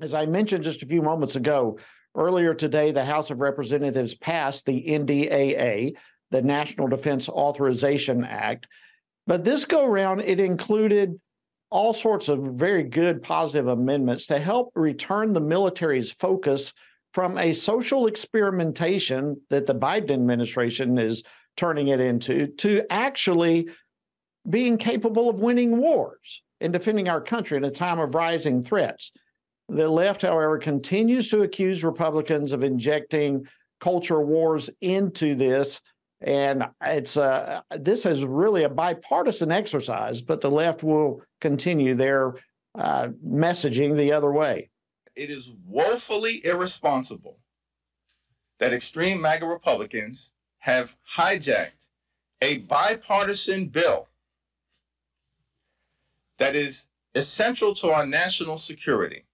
As I mentioned just a few moments ago, earlier today, the House of Representatives passed the NDAA, the National Defense Authorization Act. But this go round, it included all sorts of very good, positive amendments to help return the military's focus from a social experimentation that the Biden administration is turning it into to actually being capable of winning wars and defending our country in a time of rising threats. The left, however, continues to accuse Republicans of injecting culture wars into this. And this is really a bipartisan exercise, but the left will continue their messaging the other way. It is woefully irresponsible that extreme MAGA Republicans have hijacked a bipartisan bill that is essential to our national security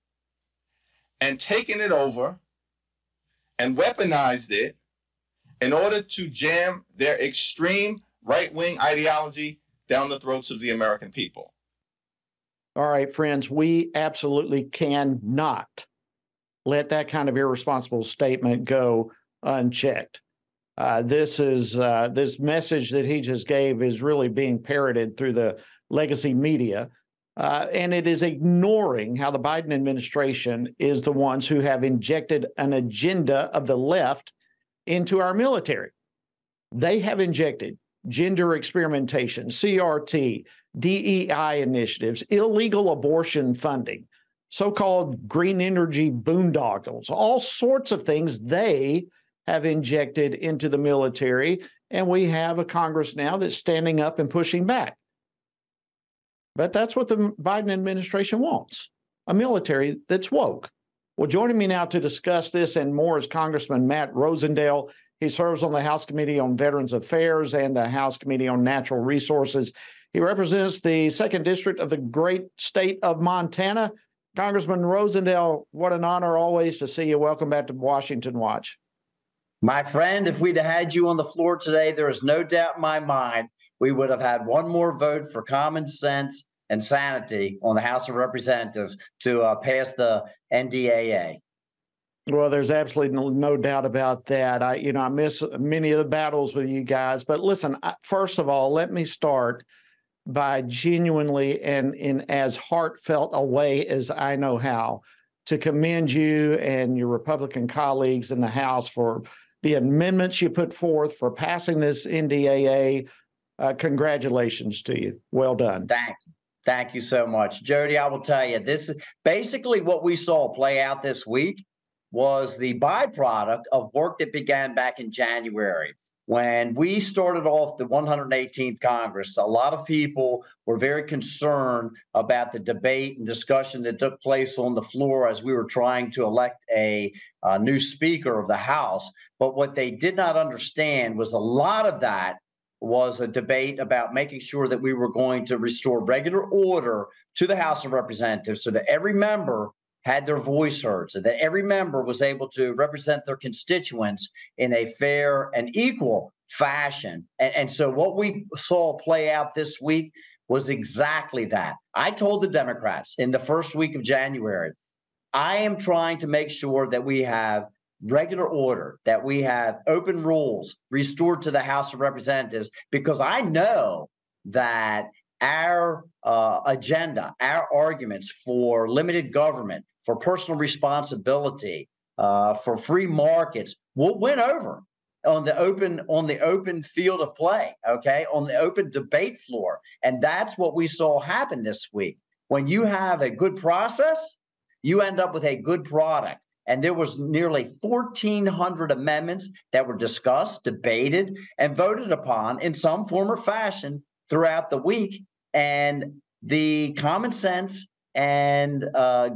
and taken it over and weaponized it in order to jam their extreme right-wing ideology down the throats of the American people. All right, friends, we absolutely cannot let that kind of irresponsible statement go unchecked. This message that he just gave is really being parroted through the legacy media. And it is ignoring how the Biden administration is the ones who have injected an agenda of the left into our military. They have injected gender experimentation, CRT, DEI initiatives, illegal abortion funding, so-called green energy boondoggles, all sorts of things they have injected into the military. And we have a Congress now that's standing up and pushing back. But that's what the Biden administration wants, a military that's woke. Well, joining me now to discuss this and more is Congressman Matt Rosendale. He serves on the House Committee on Veterans Affairs and the House Committee on Natural Resources. He represents the 2nd District of the great state of Montana. Congressman Rosendale, what an honor always to see you. Welcome back to Washington Watch. My friend, if we'd had you on the floor today, there is no doubt in my mind we would have had one more vote for common sense and sanity on the House of Representatives to pass the NDAA. Well, there's absolutely no doubt about that. I miss many of the battles with you guys. But listen, first of all, let me start by genuinely and in as heartfelt a way as I know how to commend you and your Republican colleagues in the House for the amendments you put forth, for passing this NDAA. Congratulations to you. Well done. Thank you so much. Jody, I will tell you, this is basically what we saw play out this week was the byproduct of work that began back in January. When we started off the 118th Congress, a lot of people were very concerned about the debate and discussion that took place on the floor as we were trying to elect a new Speaker of the House. But what they did not understand was a lot of that was a debate about making sure that we were going to restore regular order to the House of Representatives so that every member had their voice heard, so that every member was able to represent their constituents in a fair and equal fashion. And so what we saw play out this week was exactly that. I told the Democrats in the first week of January, I am trying to make sure that we have regular order, that we have open rules restored to the House of Representatives, because I know that our agenda, our arguments for limited government, for personal responsibility, for free markets will win over on the open field of play, okay, on the open debate floor. And that's what we saw happen this week. When you have a good process, you end up with a good product. And there was nearly 1,400 amendments that were discussed, debated, and voted upon in some form or fashion throughout the week. And the common sense and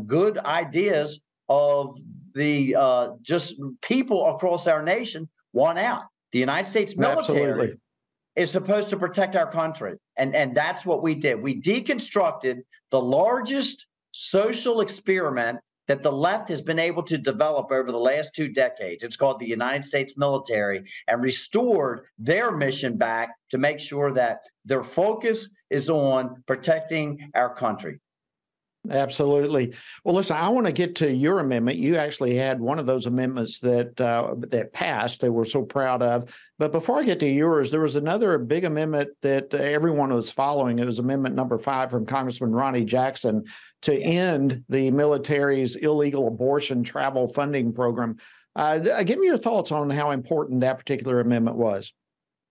good ideas of the just people across our nation won out. The United States military is supposed to protect our country. And that's what we did. We deconstructed the largest social experiment that the left has been able to develop over the last 2 decades. It's called the United States military, and restored their mission back to make sure that their focus is on protecting our country. Absolutely. Well, listen, I want to get to your amendment. You actually had one of those amendments that passed that we're so proud of. But before I get to yours, there was another big amendment that everyone was following. It was Amendment number 5 from Congressman Ronnie Jackson to end the military's illegal abortion travel funding program. Give me your thoughts on how important that particular amendment was.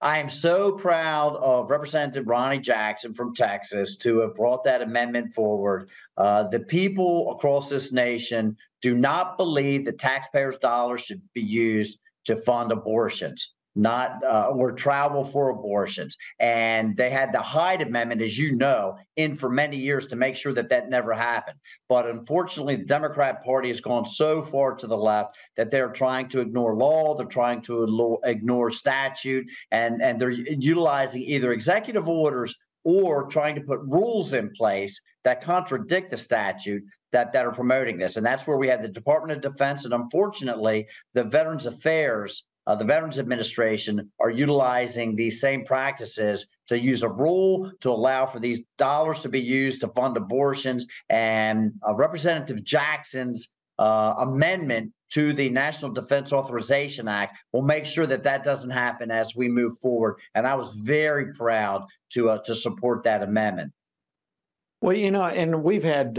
I am so proud of Representative Ronnie Jackson from Texas to have brought that amendment forward. The people across this nation do not believe that taxpayers' dollars should be used to fund abortions, not or travel for abortions. And they had the Hyde Amendment, as you know, in for many years to make sure that that never happened. But unfortunately, the Democrat Party has gone so far to the left that they're trying to ignore law, they're trying to ignore statute, and they're utilizing either executive orders or trying to put rules in place that contradict the statute that are promoting this. And that's where we have the Department of Defense and, unfortunately, the Veterans Affairs, the Veterans Administration are utilizing these same practices to use a rule to allow for these dollars to be used to fund abortions. And Representative Jackson's amendment to the National Defense Authorization Act will make sure that that doesn't happen as we move forward. And I was very proud to support that amendment. Well, and we've had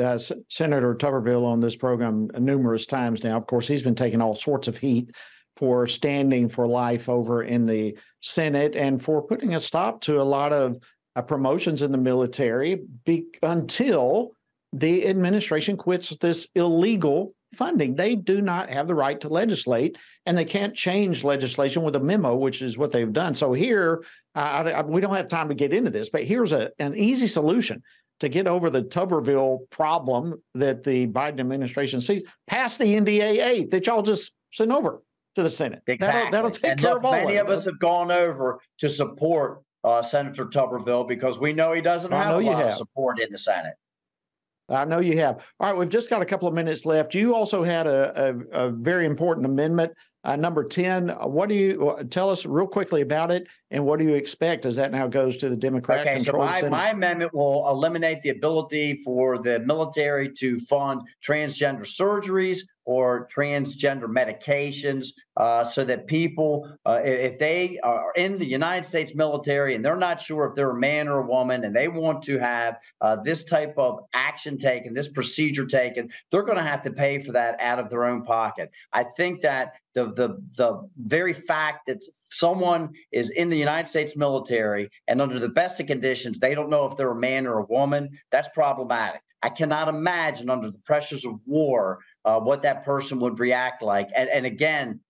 Senator Tuberville on this program numerous times now. Of course, he's been taking all sorts of heat for standing for life over in the Senate and for putting a stop to a lot of promotions in the military until the administration quits this illegal funding. They do not have the right to legislate, and they can't change legislation with a memo, which is what they've done. So here, we don't have time to get into this, but here's an easy solution to get over the Tuberville problem that the Biden administration sees. Pass the NDAA that y'all just sent over to the Senate. Exactly. That'll take care of all of it. Many of us have gone over to support Senator Tuberville because we know he doesn't have a lot of support in the Senate. I know you have. All right, we've just got a couple of minutes left. You also had a very important amendment, number 10. What do you tell us real quickly about it, and what do you expect as that now goes to the Democrat-controlled Senate? My amendment will eliminate the ability for the military to fund transgender surgeries or transgender medications, so that people, if they are in the United States military and they're not sure if they're a man or a woman and they want to have this type of action taken, this procedure taken, they're going to have to pay for that out of their own pocket. I think that the very fact that someone is in the United States military and under the best of conditions, they don't know if they're a man or a woman, that's problematic. I cannot imagine under the pressures of war what that person would react like. And again,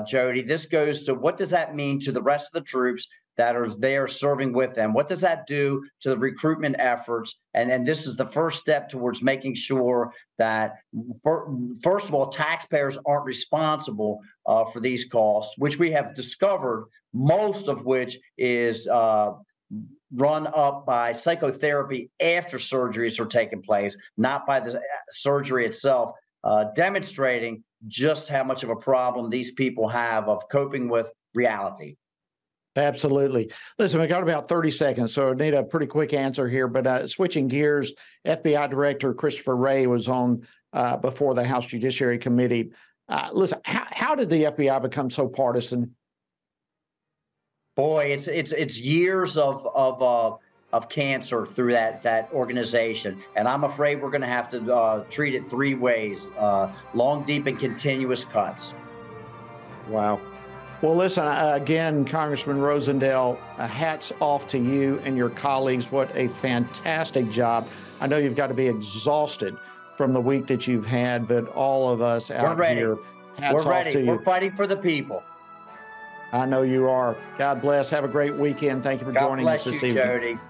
Jody, this goes to what does that mean to the rest of the troops that are there serving with them? What does that do to the recruitment efforts? And this is the first step towards making sure that, first of all, taxpayers aren't responsible for these costs, which we have discovered, most of which is run up by psychotherapy after surgeries are taking place, not by the surgery itself, demonstrating just how much of a problem these people have of coping with reality. Absolutely. Listen, we got about 30 seconds, so I need a pretty quick answer here. But switching gears, FBI Director Christopher Wray was on before the House Judiciary Committee. Listen, how did the FBI become so partisan? Boy, it's years of cancer through that organization, and I'm afraid we're going to have to treat it three ways: long, deep, and continuous cuts. Wow. Well, listen, again, Congressman Rosendale, hats off to you and your colleagues. What a fantastic job. I know you've got to be exhausted from the week that you've had, but all of us out here, hats off to you. We're fighting for the people. I know you are. God bless. Have a great weekend. Thank you for joining us this evening. God bless you, Jody.